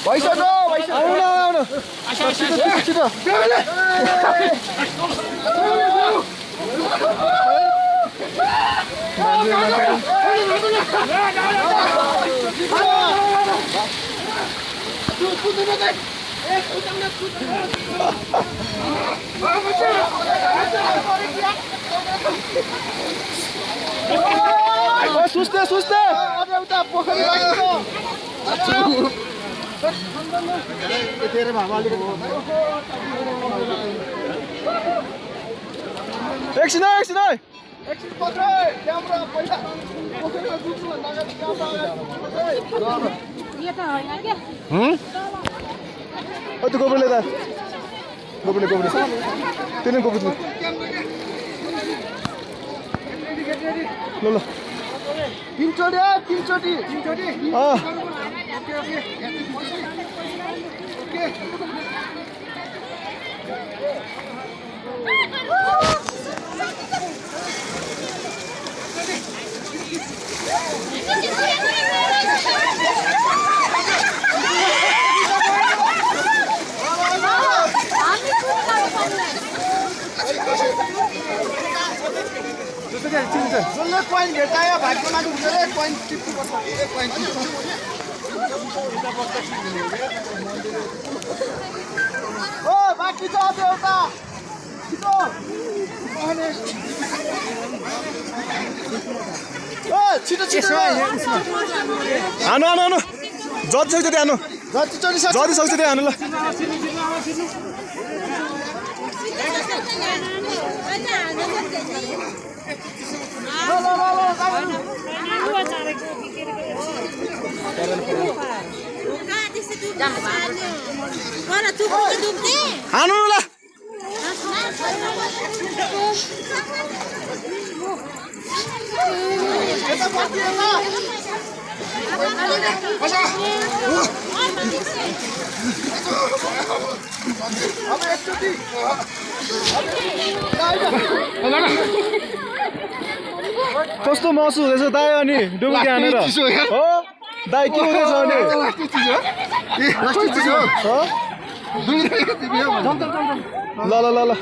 भइसक्यो आउनु छिटो सुस्ते सुस्ते एउटा पोखरी एकछिन एकछिन एकछिन पत्रै क्यामेरा पैसा पोखरीमा डुब्नु भन्दा अगाडि क्यामेरा यो त होइन के ओ त्यो गोबरले त गोबरले तिनै गोबरले ल ल तीनचोटी जसले कोइन भेटायो भाग्य माथि हुन्छ रे कोइन टिप्नुपर्छ एक कोइन ओ बाँकी छ अब एउटा छिटो ओ छिटो छिटो हानु जति सक्छ त्यहाँ हानु जति सक्छ त्यहाँ हानु ल हानु ल कस्तो महसुस हुँदैछ दाइ अनि डुबुकी हानेर हो दाइ के हुँदैछ अनि ल ल ल ल